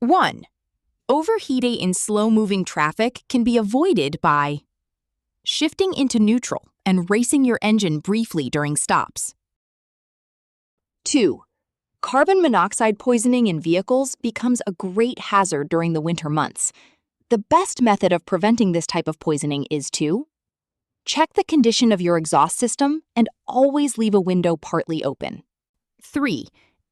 1. Overheating in slow-moving traffic can be avoided by shifting into neutral and racing your engine briefly during stops. 2. Carbon monoxide poisoning in vehicles becomes a great hazard during the winter months. The best method of preventing this type of poisoning is to check the condition of your exhaust system and always leave a window partly open. 3.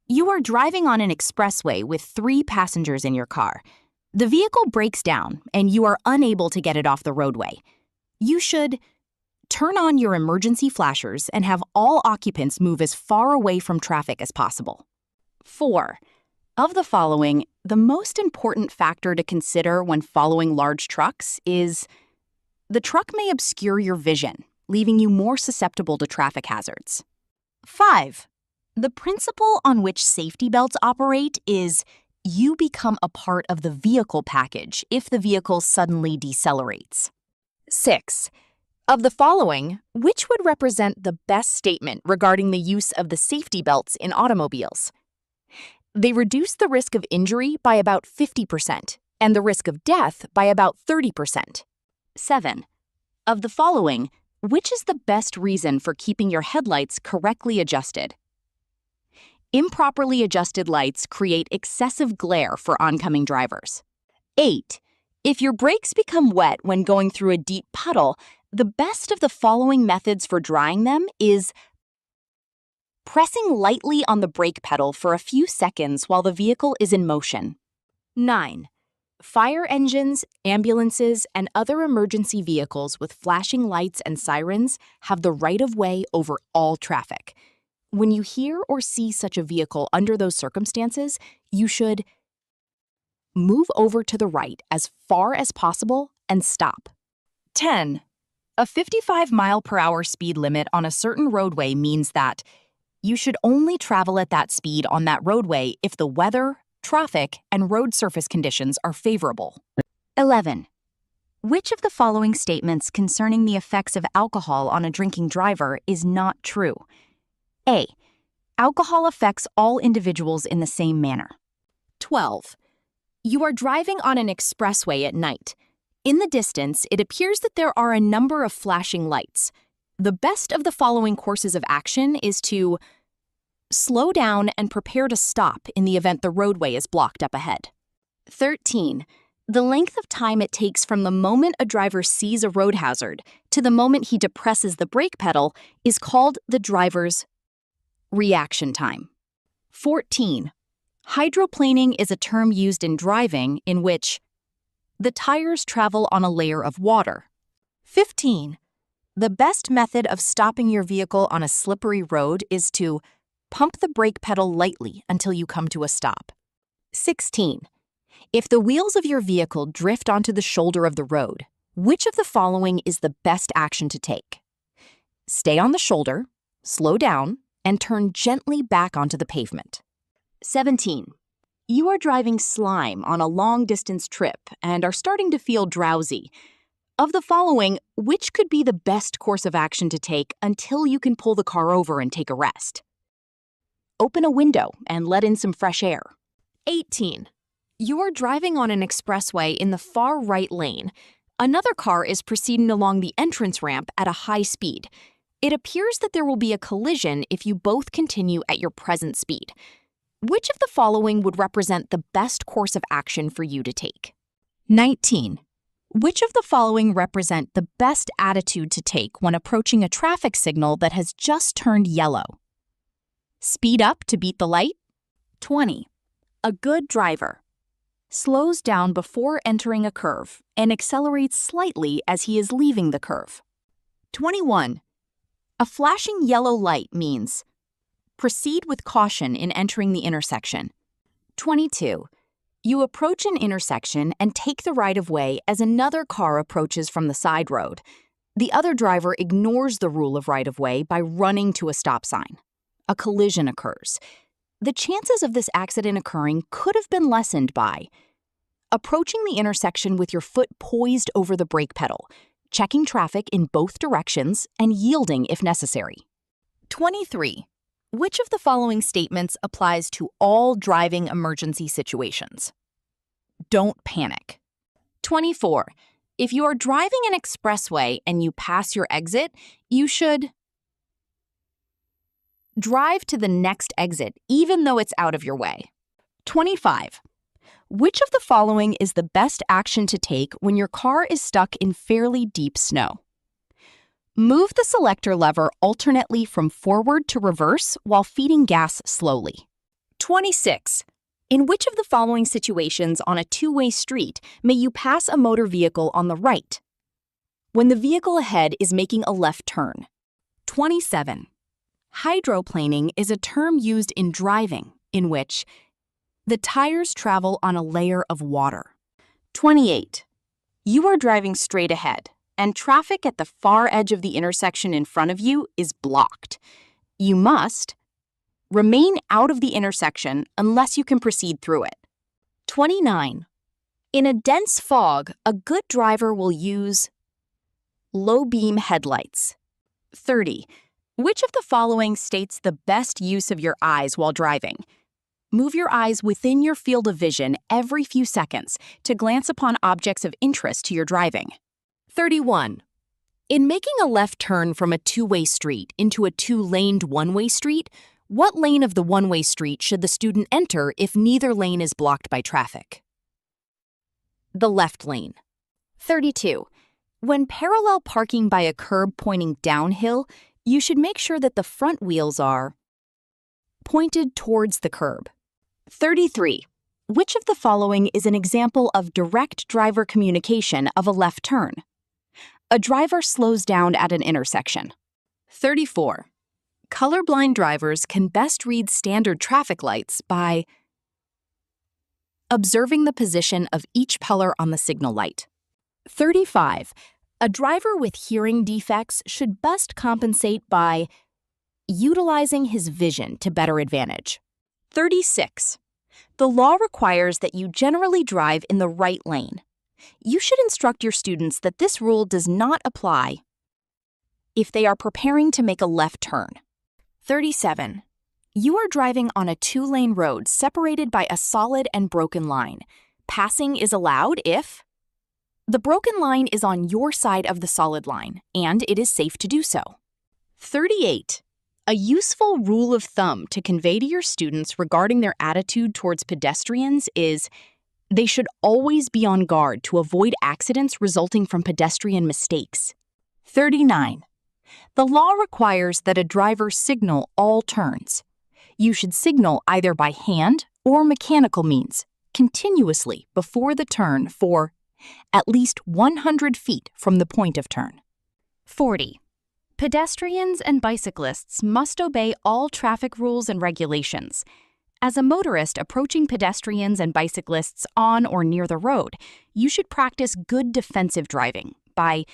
You are driving on an expressway with 3 passengers in your car. The vehicle breaks down and you are unable to get it off the roadway. You should turn on your emergency flashers and have all occupants move as far away from traffic as possible. 4. Of the following, the most important factor to consider when following large trucks is the truck may obscure your vision, leaving you more susceptible to traffic hazards. 5. The principle on which safety belts operate is you become a part of the vehicle package if the vehicle suddenly decelerates. 6. Of the following, which would represent the best statement regarding the use of the safety belts in automobiles? They reduce the risk of injury by about 50% and the risk of death by about 30%. 7. Of the following, which is the best reason for keeping your headlights correctly adjusted? Improperly adjusted lights create excessive glare for oncoming drivers. 8. If your brakes become wet when going through a deep puddle, the best of the following methods for drying them is pressing lightly on the brake pedal for a few seconds while the vehicle is in motion. 9. Fire engines, ambulances, and other emergency vehicles with flashing lights and sirens have the right-of-way over all traffic. When you hear or see such a vehicle under those circumstances, you should move over to the right as far as possible and stop. 10. A 55-mile-per-hour speed limit on a certain roadway means that you should only travel at that speed on that roadway if the weather, traffic, and road surface conditions are favorable. 11. Which of the following statements concerning the effects of alcohol on a drinking driver is not true? A. Alcohol affects all individuals in the same manner. 12. You are driving on an expressway at night. In the distance, it appears that there are a number of flashing lights. The best of the following courses of action is to slow down and prepare to stop in the event the roadway is blocked up ahead. 13. The length of time it takes from the moment a driver sees a road hazard to the moment he depresses the brake pedal is called the driver's reaction time. 14. Hydroplaning is a term used in driving in which the tires travel on a layer of water. 15. The best method of stopping your vehicle on a slippery road is to pump the brake pedal lightly until you come to a stop. 16. If the wheels of your vehicle drift onto the shoulder of the road, which of the following is the best action to take? Stay on the shoulder, slow down, and turn gently back onto the pavement. 17. You are driving slime on a long-distance trip and are starting to feel drowsy. Of the following, which could be the best course of action to take until you can pull the car over and take a rest? Open a window and let in some fresh air. 18. You are driving on an expressway in the far right lane. Another car is proceeding along the entrance ramp at a high speed. It appears that there will be a collision if you both continue at your present speed. Which of the following would represent the best course of action for you to take? 19. Which of the following represent the best attitude to take when approaching a traffic signal that has just turned yellow? Speed up to beat the light. 20. A good driver slows down before entering a curve and accelerates slightly as he is leaving the curve. 21. A flashing yellow light means proceed with caution in entering the intersection. 22. You approach an intersection and take the right-of-way as another car approaches from the side road. The other driver ignores the rule of right-of-way by running to a stop sign. A collision occurs. The chances of this accident occurring could have been lessened by approaching the intersection with your foot poised over the brake pedal, checking traffic in both directions, and yielding if necessary. 23. Which of the following statements applies to all driving emergency situations? Don't panic. 24. If you are driving an expressway and you pass your exit, you should drive to the next exit, even though it's out of your way. 25. Which of the following is the best action to take when your car is stuck in fairly deep snow? Move the selector lever alternately from forward to reverse while feeding gas slowly. 26. In which of the following situations on a two-way street may you pass a motor vehicle on the right? When the vehicle ahead is making a left turn. 27. Hydroplaning is a term used in driving in which the tires travel on a layer of water. 28. You are driving straight ahead, and traffic at the far edge of the intersection in front of you is blocked. You must remain out of the intersection unless you can proceed through it. 29. In a dense fog, a good driver will use low-beam headlights. 30. Which of the following states the best use of your eyes while driving? Move your eyes within your field of vision every few seconds to glance upon objects of interest to your driving. 31. In making a left turn from a two-way street into a two-laned one-way street, what lane of the one-way street should the student enter if neither lane is blocked by traffic? The left lane. 32. When parallel parking by a curb pointing downhill, you should make sure that the front wheels are pointed towards the curb. 33. Which of the following is an example of direct driver communication of a left turn? A driver slows down at an intersection. 34. Colorblind drivers can best read standard traffic lights by observing the position of each color on the signal light. 35. A driver with hearing defects should best compensate by utilizing his vision to better advantage. 36. The law requires that you generally drive in the right lane. You should instruct your students that this rule does not apply if they are preparing to make a left turn. 37. You are driving on a two-lane road separated by a solid and broken line. Passing is allowed if the broken line is on your side of the solid line, and it is safe to do so. 38. A useful rule of thumb to convey to your students regarding their attitude towards pedestrians is they should always be on guard to avoid accidents resulting from pedestrian mistakes. 39. The law requires that a driver signal all turns. You should signal either by hand or mechanical means, continuously before the turn for at least 100 feet from the point of turn. 40. Pedestrians and bicyclists must obey all traffic rules and regulations. As a motorist approaching pedestrians and bicyclists on or near the road, you should practice good defensive driving by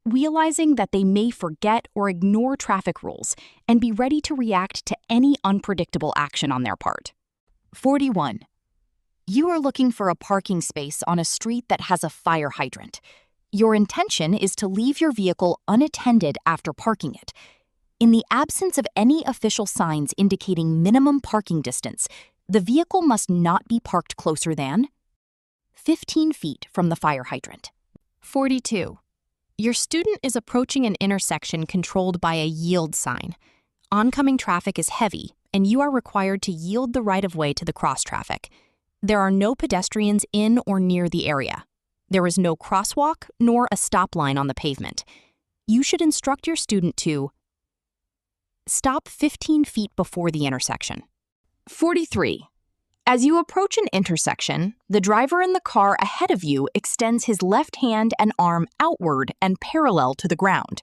realizing that they may forget or ignore traffic rules and be ready to react to any unpredictable action on their part. 41. You are looking for a parking space on a street that has a fire hydrant. Your intention is to leave your vehicle unattended after parking it. In the absence of any official signs indicating minimum parking distance, the vehicle must not be parked closer than 15 feet from the fire hydrant. 42. Your student is approaching an intersection controlled by a yield sign. Oncoming traffic is heavy, and you are required to yield the right-of-way to the cross-traffic. There are no pedestrians in or near the area. There is no crosswalk nor a stop line on the pavement. You should instruct your student to stop 15 feet before the intersection. 43. As you approach an intersection, the driver in the car ahead of you extends his left hand and arm outward and parallel to the ground.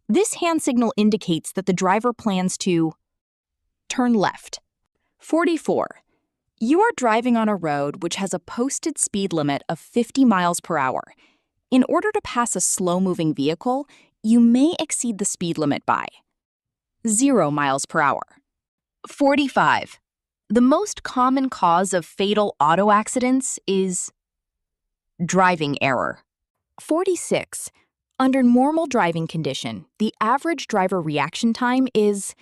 This hand signal indicates that the driver plans to turn left. 44. You are driving on a road which has a posted speed limit of 50 miles per hour. In order to pass a slow-moving vehicle, you may exceed the speed limit by 0 miles per hour. 45. The most common cause of fatal auto accidents is driving error. 46. Under normal driving condition, the average driver reaction time is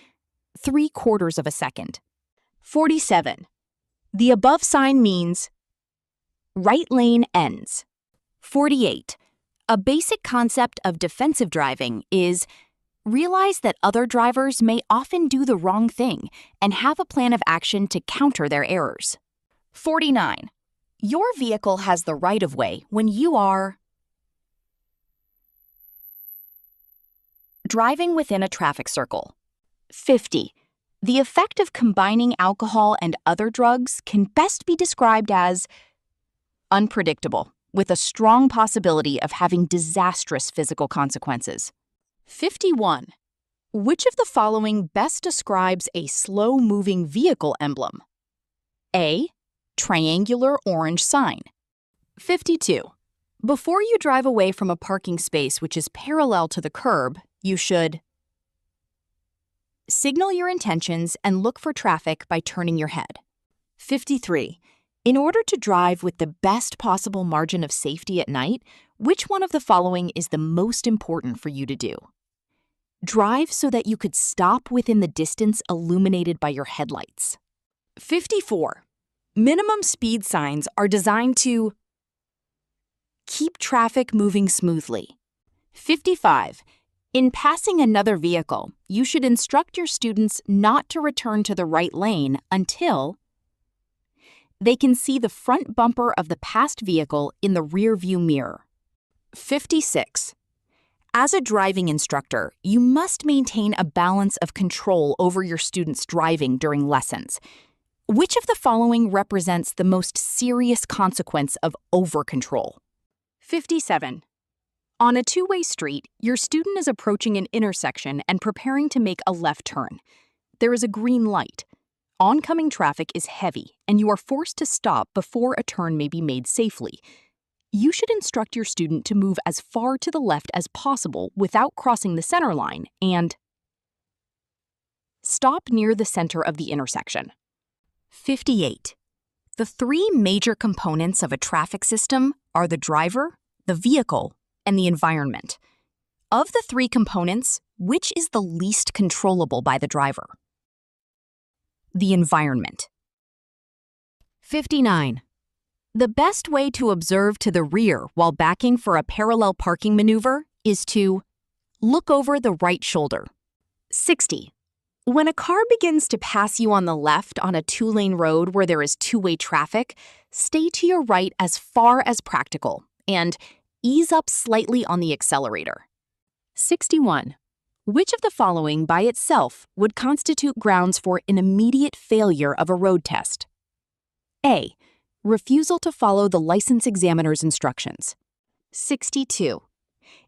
3/4 of a second. 47. The above sign means Right lane ends. 48. A basic concept of defensive driving is realize that other drivers may often do the wrong thing and have a plan of action to counter their errors. 49. Your vehicle has the right-of-way when you are driving within a traffic circle. 50. The effect of combining alcohol and other drugs can best be described as unpredictable, with a strong possibility of having disastrous physical consequences. 51. Which of the following best describes a slow-moving vehicle emblem? A. Triangular orange sign. 52. Before you drive away from a parking space which is parallel to the curb, you should signal your intentions and look for traffic by turning your head. 53. In order to drive with the best possible margin of safety at night, which one of the following is the most important for you to do? Drive so that you could stop within the distance illuminated by your headlights. 54. Minimum speed signs are designed to keep traffic moving smoothly. 55. In passing another vehicle, you should instruct your students not to return to the right lane until they can see the front bumper of the passed vehicle in the rearview mirror. 56. As a driving instructor, you must maintain a balance of control over your students' driving during lessons. Which of the following represents the most serious consequence of over-control? 57. On a two-way street, your student is approaching an intersection and preparing to make a left turn. There is a green light. Oncoming traffic is heavy, and you are forced to stop before a turn may be made safely. You should instruct your student to move as far to the left as possible without crossing the center line and stop near the center of the intersection. 58. The three major components of a traffic system are the driver, the vehicle, and the environment. Of the three components, which is the least controllable by the driver? The environment. 59. The best way to observe to the rear while backing for a parallel parking maneuver is to look over the right shoulder. 60. When a car begins to pass you on the left on a two-lane road where there is two-way traffic, stay to your right as far as practical and ease up slightly on the accelerator. 61. Which of the following by itself would constitute grounds for an immediate failure of a road test? A. Refusal to follow the license examiner's instructions. 62.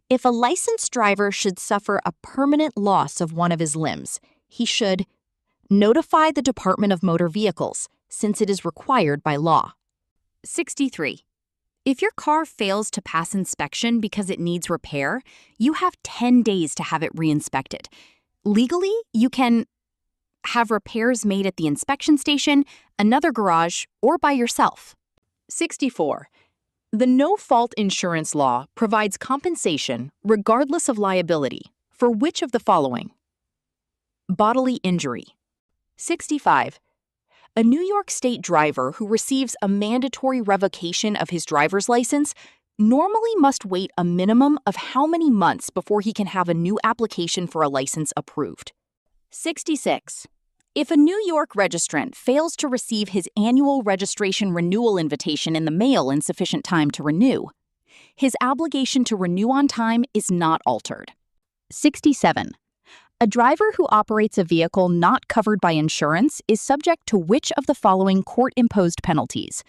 If a licensed driver should suffer a permanent loss of one of his limbs, he should notify the Department of Motor Vehicles, since it is required by law. 63. If your car fails to pass inspection because it needs repair, you have 10 days to have it re-inspected. Legally, you can have repairs made at the inspection station, another garage, or by yourself. 64. The no-fault insurance law provides compensation, regardless of liability, for which of the following? Bodily injury. 65. A New York State driver who receives a mandatory revocation of his driver's license normally must wait a minimum of how many months before he can have a new application for a license approved? 66. If a New York registrant fails to receive his annual registration renewal invitation in the mail in sufficient time to renew, his obligation to renew on time is not altered. 67. A driver who operates a vehicle not covered by insurance is subject to which of the following court-imposed penalties?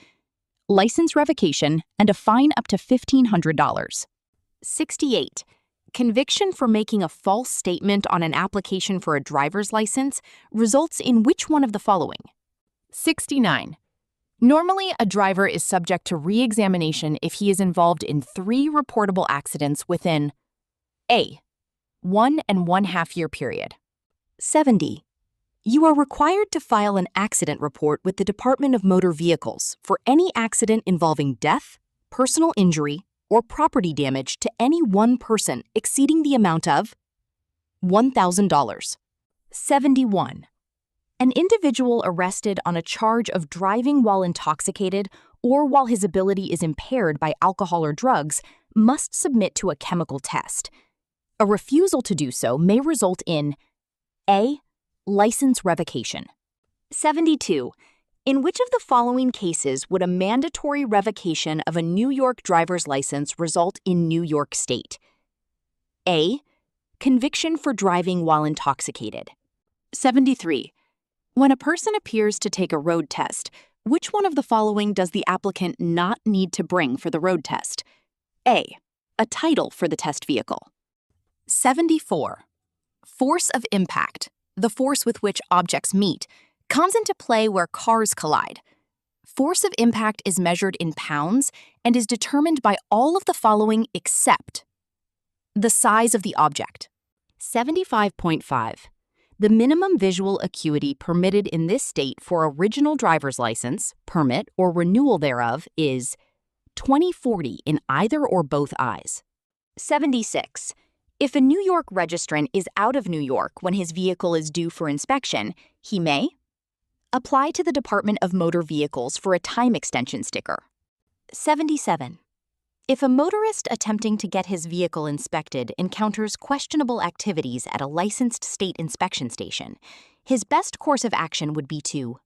License revocation and a fine up to $1,500. 68. Conviction for making a false statement on an application for a driver's license results in which one of the following? 69. Normally, a driver is subject to re-examination if he is involved in 3 reportable accidents within A. 1.5 year period. 70. You are required to file an accident report with the Department of Motor Vehicles for any accident involving death, personal injury, or property damage to any one person exceeding the amount of $1,000. 71. An individual arrested on a charge of driving while intoxicated or while his ability is impaired by alcohol or drugs, must submit to a chemical test. A refusal to do so may result in A. License revocation. 72. In which of the following cases would a mandatory revocation of a New York driver's license result in New York State? A. Conviction for driving while intoxicated. 73. When a person appears to take a road test, which one of the following does the applicant not need to bring for the road test? A. A title for the test vehicle. 74. Force of impact, the force with which objects meet, comes into play where cars collide. Force of impact is measured in pounds and is determined by all of the following except the size of the object. 75.5. The minimum visual acuity permitted in this state for original driver's license, permit, or renewal thereof is 20/40 in either or both eyes. 76. If a New York registrant is out of New York when his vehicle is due for inspection, he may apply to the Department of Motor Vehicles for a time extension sticker. 77. If a motorist attempting to get his vehicle inspected encounters questionable activities at a licensed state inspection station, his best course of action would be to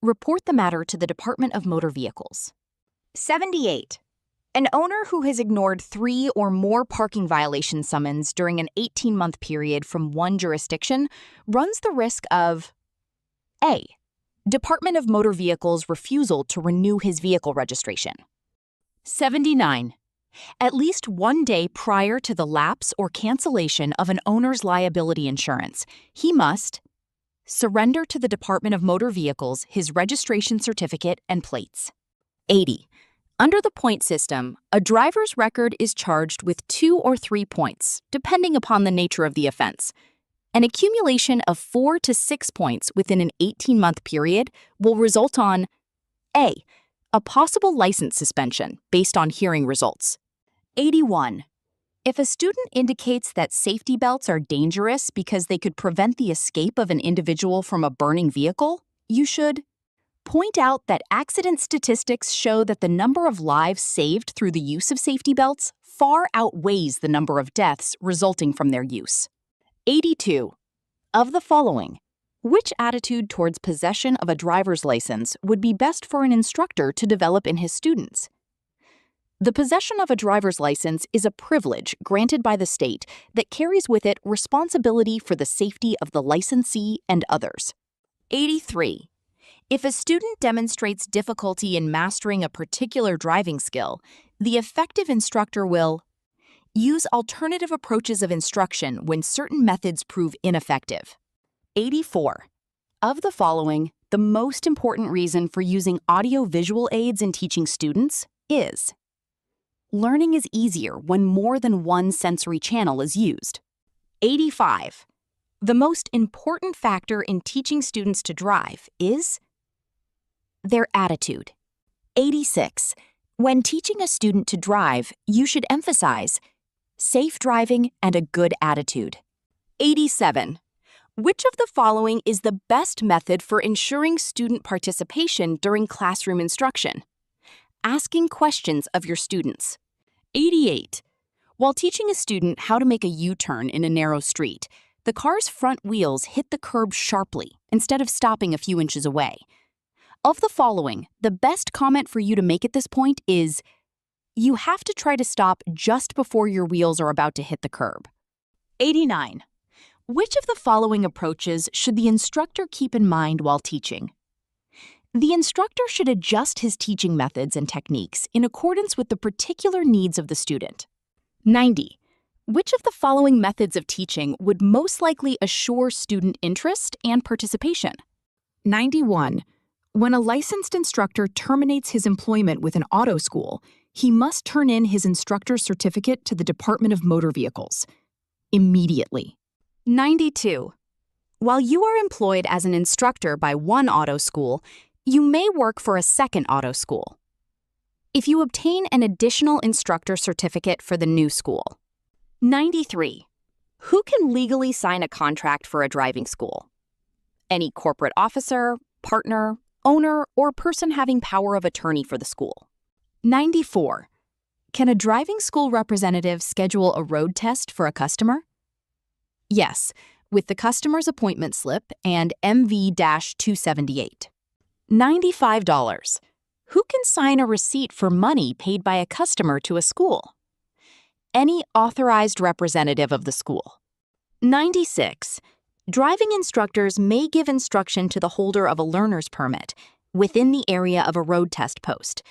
report the matter to the Department of Motor Vehicles. 78. An owner who has ignored 3 or more parking violation summons during an 18-month period from one jurisdiction runs the risk of A. Department of Motor Vehicles refusal to renew his vehicle registration. 79. At least 1 day prior to the lapse or cancellation of an owner's liability insurance, he must surrender to the Department of Motor Vehicles his registration certificate and plates. 80. Under the point system, a driver's record is charged with 2 or 3 points, depending upon the nature of the offense. An accumulation of 4 to 6 points within an 18-month period will result on A. A possible license suspension based on hearing results. 81. If a student indicates that safety belts are dangerous because they could prevent the escape of an individual from a burning vehicle, you should point out that accident statistics show that the number of lives saved through the use of safety belts far outweighs the number of deaths resulting from their use. 82. Of the following, which attitude towards possession of a driver's license would be best for an instructor to develop in his students? The possession of a driver's license is a privilege granted by the state that carries with it responsibility for the safety of the licensee and others. 83. If a student demonstrates difficulty in mastering a particular driving skill, the effective instructor will use alternative approaches of instruction when certain methods prove ineffective. 84. Of the following, the most important reason for using audio-visual aids in teaching students is learning is easier when more than one sensory channel is used. 85. The most important factor in teaching students to drive is their attitude. 86. When teaching a student to drive, you should emphasize safe driving and a good attitude. 87. Which of the following is the best method for ensuring student participation during classroom instruction? Asking questions of your students. 88. While teaching a student how to make a U-turn in a narrow street, the car's front wheels hit the curb sharply instead of stopping a few inches away. Of the following, the best comment for you to make at this point is, you have to try to stop just before your wheels are about to hit the curb. 89. Which of the following approaches should the instructor keep in mind while teaching? The instructor should adjust his teaching methods and techniques in accordance with the particular needs of the student. 90. Which of the following methods of teaching would most likely assure student interest and participation? 91. When a licensed instructor terminates his employment with an auto school, he must turn in his instructor's certificate to the Department of Motor Vehicles immediately. 92. While you are employed as an instructor by one auto school, you may work for a second auto school if you obtain an additional instructor certificate for the new school. 93. Who can legally sign a contract for a driving school? Any corporate officer, partner, owner, or person having power of attorney for the school. 94. Can a driving school representative schedule a road test for a customer? Yes, with the customer's appointment slip and MV-278. $95. Who can sign a receipt for money paid by a customer to a school? Any authorized representative of the school. 96. Driving instructors may give instruction to the holder of a learner's permit within the area of a road test post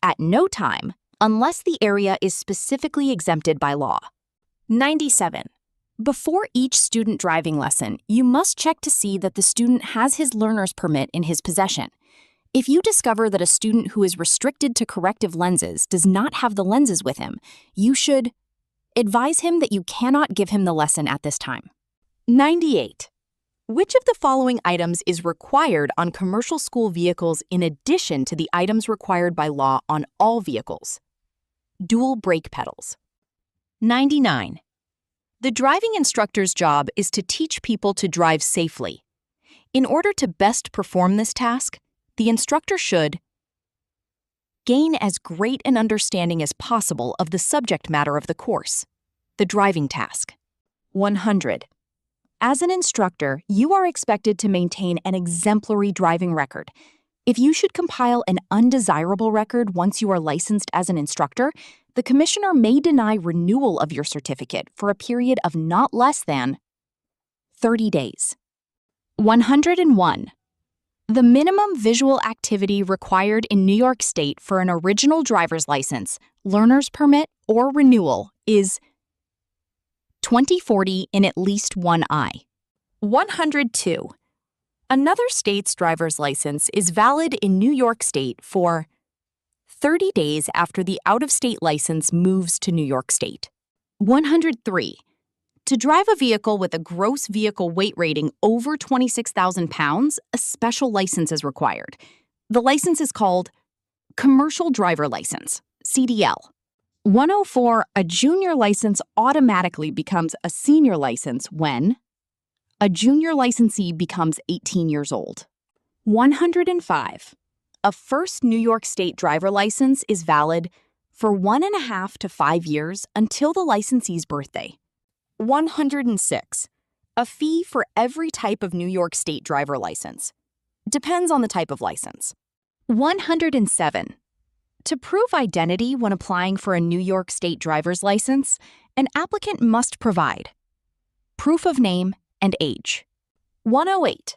at no time unless the area is specifically exempted by law. 97. Before each student driving lesson, you must check to see that the student has his learner's permit in his possession. If you discover that a student who is restricted to corrective lenses does not have the lenses with him, you should advise him that you cannot give him the lesson at this time. 98. Which of the following items is required on commercial school vehicles in addition to the items required by law on all vehicles? Dual brake pedals. 99. The driving instructor's job is to teach people to drive safely. In order to best perform this task, the instructor should gain as great an understanding as possible of the subject matter of the course, the driving task. 100. As an instructor, you are expected to maintain an exemplary driving record. If you should compile an undesirable record once you are licensed as an instructor, the commissioner may deny renewal of your certificate for a period of not less than 30 days. 101. The minimum visual activity required in New York State for an original driver's license, learner's permit, or renewal is 20/40 in at least one eye. 102. Another state's driver's license is valid in New York State for 30 days after the out-of-state license moves to New York State. 103. To drive a vehicle with a gross vehicle weight rating over 26,000 pounds, a special license is required. The license is called Commercial Driver License, CDL. 104. A junior license automatically becomes a senior license when a junior licensee becomes 18 years old. 105. A first New York State driver license is valid for 1.5 to 5 years until the licensee's birthday. 106. A fee for every type of New York State driver license. Depends on the type of license. 107. To prove identity when applying for a New York State driver's license, an applicant must provide proof of name and age. 108.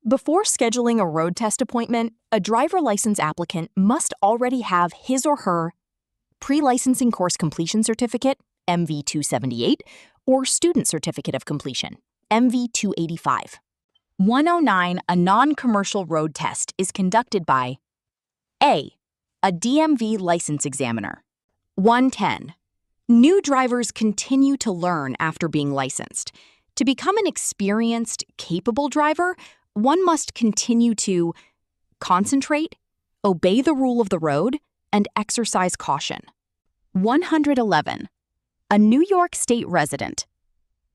Before scheduling a road test appointment, a driver license applicant must already have his or her pre-licensing course completion certificate, MV-278, or student certificate of completion, MV-285. 109. A non-commercial road test is conducted by A. A DMV license examiner. 110. New drivers continue to learn after being licensed. To become an experienced, capable driver, one must continue to concentrate, obey the rule of the road, and exercise caution. 111. A New York State resident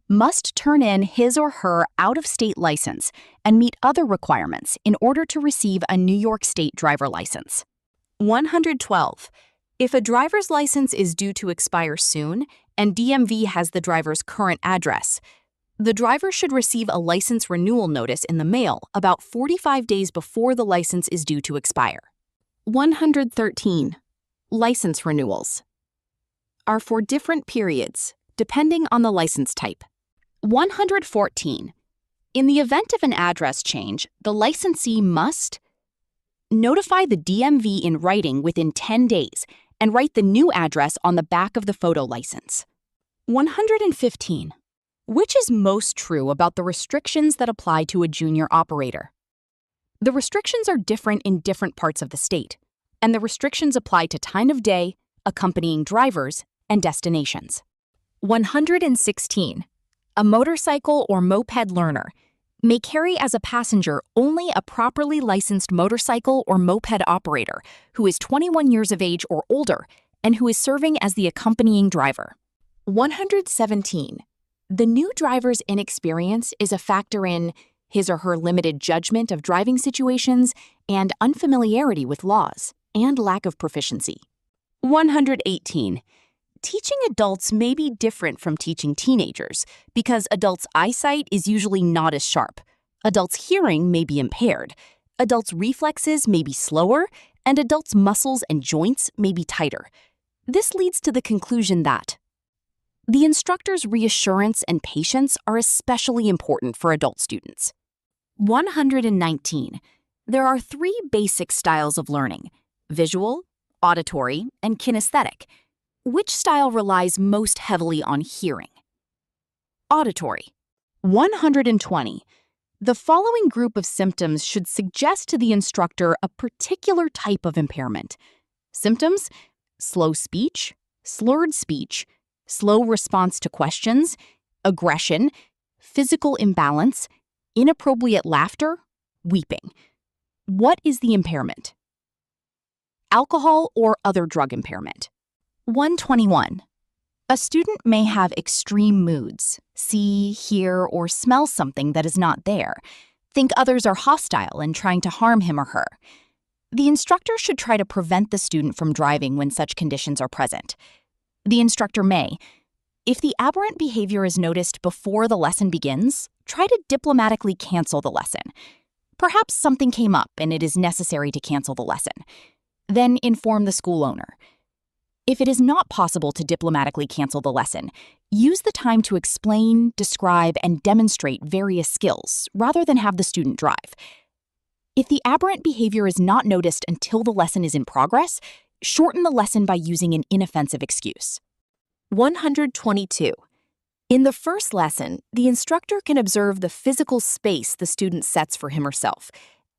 must turn in his or her out-of-state license and meet other requirements in order to receive a New York State driver license. 112. If a driver's license is due to expire soon and DMV has the driver's current address, the driver should receive a license renewal notice in the mail about 45 days before the license is due to expire. 113. License renewals are for different periods, depending on the license type. 114. In the event of an address change, the licensee must notify the DMV in writing within 10 days and write the new address on the back of the photo license. 115. Which is most true about the restrictions that apply to a junior operator? The restrictions are different in different parts of the state, and the restrictions apply to time of day, accompanying drivers, and destinations. 116. A motorcycle or moped learner may carry as a passenger only a properly licensed motorcycle or moped operator who is 21 years of age or older and who is serving as the accompanying driver. 117. The new driver's inexperience is a factor in his or her limited judgment of driving situations, and unfamiliarity with laws, and lack of proficiency. 118. Teaching adults may be different from teaching teenagers because adults' eyesight is usually not as sharp. Adults' hearing may be impaired. Adults' reflexes may be slower, and adults' muscles and joints may be tighter. This leads to the conclusion that the instructor's reassurance and patience are especially important for adult students. 119. There are 3 basic styles of learning: visual, auditory, and kinesthetic. Which style relies most heavily on hearing? Auditory. 120. The following group of symptoms should suggest to the instructor a particular type of impairment. Symptoms: slow speech, slurred speech, slow response to questions, aggression, physical imbalance, inappropriate laughter, weeping. What is the impairment? Alcohol or other drug impairment. 121. A student may have extreme moods, see, hear, or smell something that is not there, think others are hostile and trying to harm him or her. The instructor should try to prevent the student from driving when such conditions are present. The instructor may, if the aberrant behavior is noticed before the lesson begins, try to diplomatically cancel the lesson. Perhaps something came up and it is necessary to cancel the lesson. Then inform the school owner. If it is not possible to diplomatically cancel the lesson, use the time to explain, describe, and demonstrate various skills rather than have the student drive. If the aberrant behavior is not noticed until the lesson is in progress, shorten the lesson by using an inoffensive excuse. 122. In the first lesson, the instructor can observe the physical space the student sets for him or herself.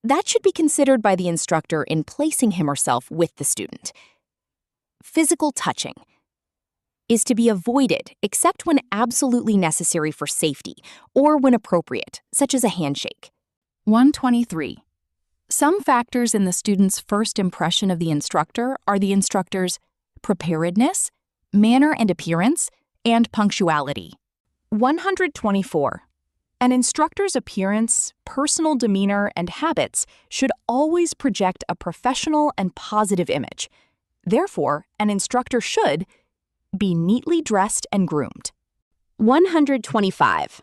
That should be considered by the instructor in placing him or herself with the student. Physical touching is to be avoided except when absolutely necessary for safety or when appropriate, such as a handshake. 123. Some factors in the student's first impression of the instructor are the instructor's preparedness, manner and appearance, and punctuality. 124. An instructor's appearance, personal demeanor, and habits should always project a professional and positive image. Therefore, an instructor should be neatly dressed and groomed. 125.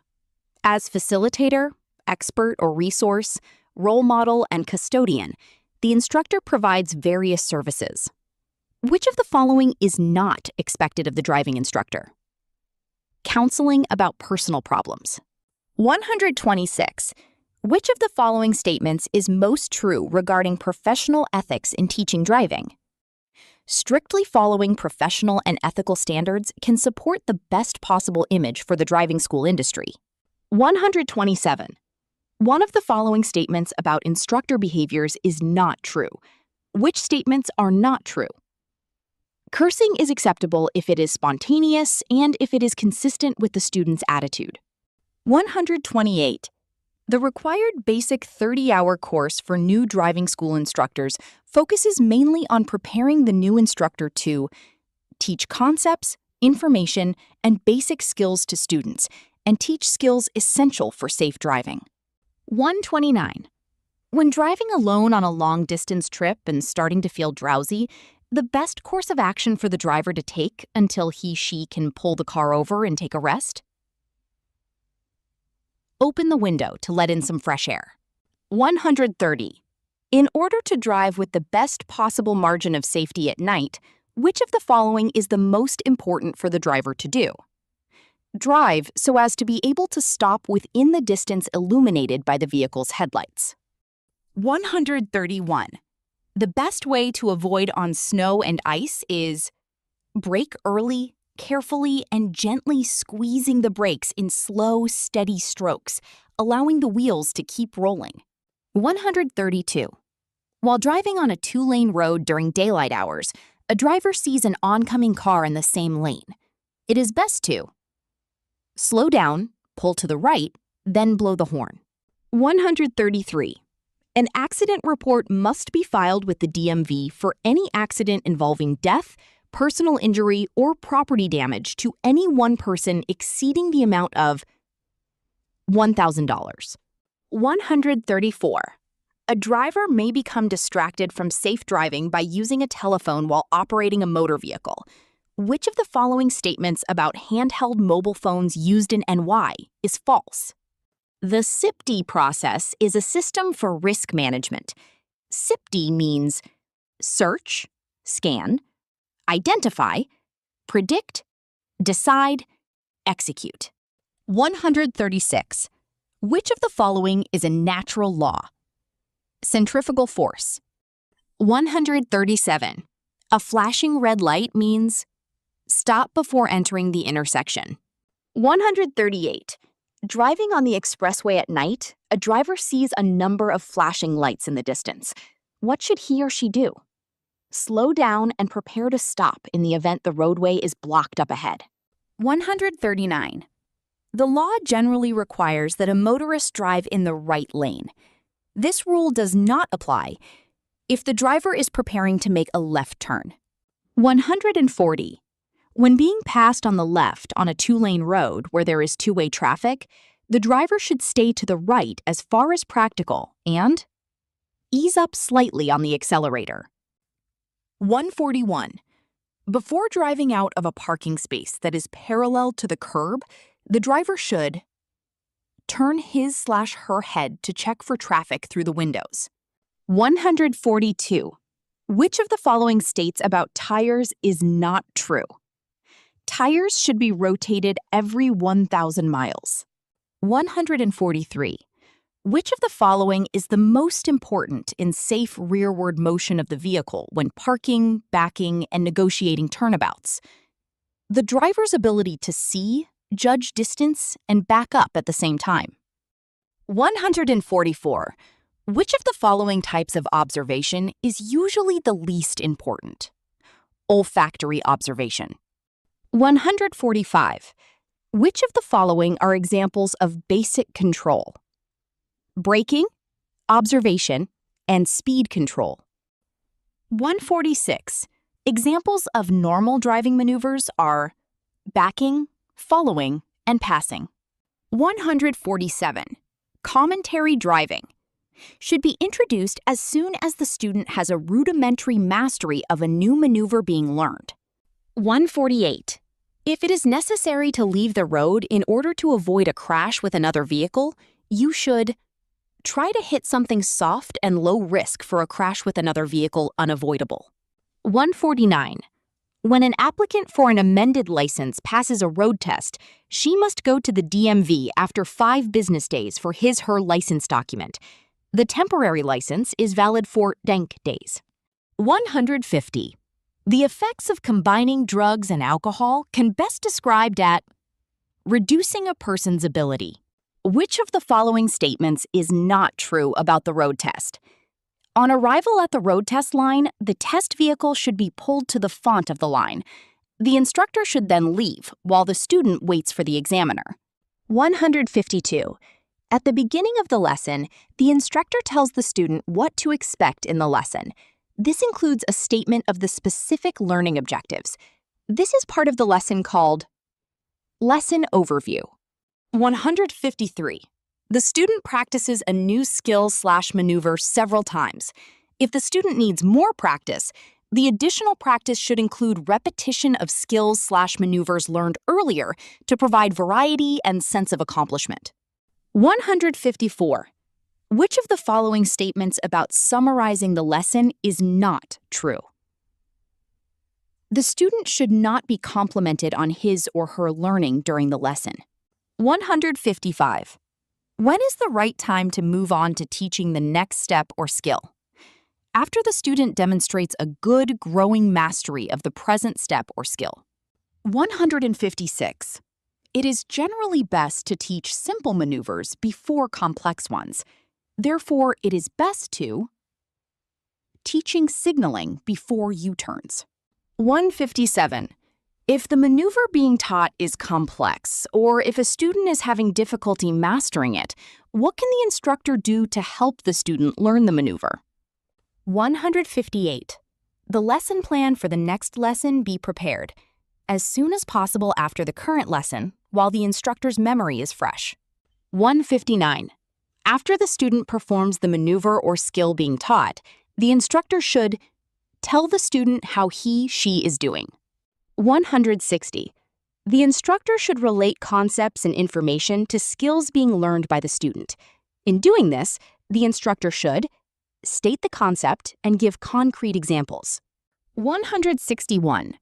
As facilitator, expert or resource, role model, and custodian, the instructor provides various services. Which of the following is not expected of the driving instructor? Counseling about personal problems. 126. Which of the following statements is most true regarding professional ethics in teaching driving? Strictly following professional and ethical standards can support the best possible image for the driving school industry. 127. One of the following statements about instructor behaviors is not true. Which statements are not true? Cursing is acceptable if it is spontaneous and if it is consistent with the student's attitude. 128. The required basic 30-hour course for new driving school instructors focuses mainly on preparing the new instructor to teach concepts, information, and basic skills to students, and teach skills essential for safe driving. 129. When driving alone on a long-distance trip and starting to feel drowsy, the best course of action for the driver to take until he/she can pull the car over and take a rest? Open the window to let in some fresh air. 130. In order to drive with the best possible margin of safety at night, which of the following is the most important for the driver to do? Drive so as to be able to stop within the distance illuminated by the vehicle's headlights. 131. The best way to avoid on snow and ice is brake early, carefully and gently squeezing the brakes in slow, steady strokes, allowing the wheels to keep rolling. 132. While driving on a 2-lane road during daylight hours, a driver sees an oncoming car in the same lane. It is best to slow down, pull to the right, then blow the horn. 133. An accident report must be filed with the DMV for any accident involving death, personal injury, or property damage to any one person exceeding the amount of $1,000. 134. A driver may become distracted from safe driving by using a telephone while operating a motor vehicle. Which of the following statements about handheld mobile phones used in NY is false? The SIPD process is a system for risk management. SIPD means search, scan, identify, predict, decide, execute. 136. Which of the following is a natural law? Centrifugal force. 137. A flashing red light means stop before entering the intersection. 138. Driving on the expressway at night, a driver sees a number of flashing lights in the distance. What should he or she do? Slow down and prepare to stop in the event the roadway is blocked up ahead. 139. The law generally requires that a motorist drive in the right lane. This rule does not apply if the driver is preparing to make a left turn. 140. When being passed on the left on a two-lane road where there is two-way traffic, the driver should stay to the right as far as practical and ease up slightly on the accelerator. 141. Before driving out of a parking space that is parallel to the curb, the driver should turn his/her head to check for traffic through the windows. 142. Which of the following states about tires is not true? Tires should be rotated every 1,000 miles. 143. Which of the following is the most important in safe rearward motion of the vehicle when parking, backing, and negotiating turnabouts? The driver's ability to see, judge distance, and back up at the same time. 144. Which of the following types of observation is usually the least important? Olfactory observation. 145. Which of the following are examples of basic control? Braking, observation, and speed control. 146. Examples of normal driving maneuvers are backing, following, and passing. 147. Commentary driving should be introduced as soon as the student has a rudimentary mastery of a new maneuver being learned. 148. If it is necessary to leave the road in order to avoid a crash with another vehicle, you should try to hit something soft and low risk for a crash with another vehicle unavoidable. 149. When an applicant for an amended license passes a road test, she must go to the DMV after 5 business days for his/her license document. The temporary license is valid for dank days. 150. The effects of combining drugs and alcohol can best described at reducing a person's ability. Which of the following statements is not true about the road test? On arrival at the road test line, the test vehicle should be pulled to the front of the line. The instructor should then leave while the student waits for the examiner. 152. At the beginning of the lesson, the instructor tells the student what to expect in the lesson. This includes a statement of the specific learning objectives. This is part of the lesson called Lesson Overview. 153. The student practices a new skill/maneuver several times. If the student needs more practice, the additional practice should include repetition of skills/maneuvers learned earlier to provide variety and sense of accomplishment. 154. Which of the following statements about summarizing the lesson is not true? The student should not be complimented on his or her learning during the lesson. 155. When is the right time to move on to teaching the next step or skill? After the student demonstrates a good, growing mastery of the present step or skill. 156. It is generally best to teach simple maneuvers before complex ones. Therefore, it is best to teaching signaling before U-turns. 157. If the maneuver being taught is complex, or if a student is having difficulty mastering it, what can the instructor do to help the student learn the maneuver? 158. The lesson plan for the next lesson be prepared as soon as possible after the current lesson, while the instructor's memory is fresh. 159. After the student performs the maneuver or skill being taught, the instructor should tell the student how she is doing. 160. The instructor should relate concepts and information to skills being learned by the student. In doing this, the instructor should state the concept and give concrete examples. 161.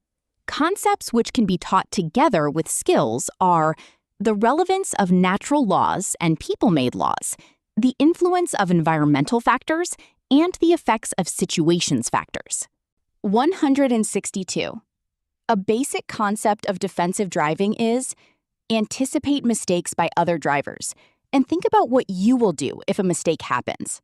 Concepts which can be taught together with skills are the relevance of natural laws and people-made laws, the influence of environmental factors, and the effects of situations factors. 162. A basic concept of defensive driving is anticipate mistakes by other drivers and think about what you will do if a mistake happens.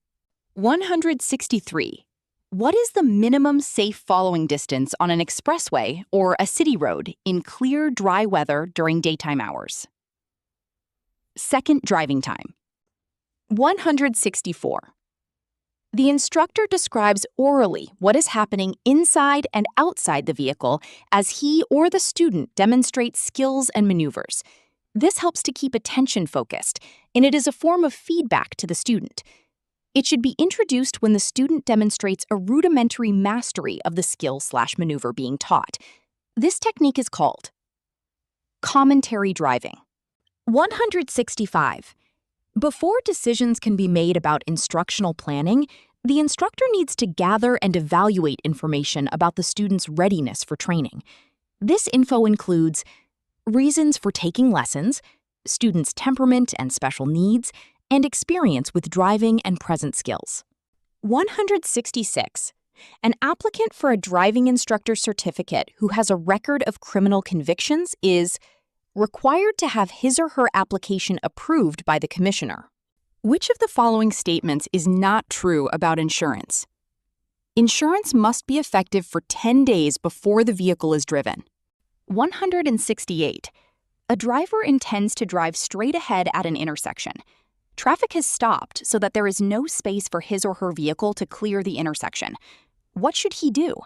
163. What is the minimum safe following distance on an expressway or a city road in clear, dry weather during daytime hours? Second driving time. 164. The instructor describes orally what is happening inside and outside the vehicle as he or the student demonstrates skills and maneuvers. This helps to keep attention focused, and it is a form of feedback to the student. It should be introduced when the student demonstrates a rudimentary mastery of the skill/maneuver being taught. This technique is called commentary driving. 165. Before decisions can be made about instructional planning, the instructor needs to gather and evaluate information about the student's readiness for training. This info includes reasons for taking lessons, students' temperament and special needs, and experience with driving and present skills. 166. An applicant for a driving instructor certificate who has a record of criminal convictions is required to have his or her application approved by the commissioner. Which of the following statements is not true about insurance? Insurance must be effective for 10 days before the vehicle is driven. 168. A driver intends to drive straight ahead at an intersection. Traffic has stopped so that there is no space for his or her vehicle to clear the intersection. What should he do?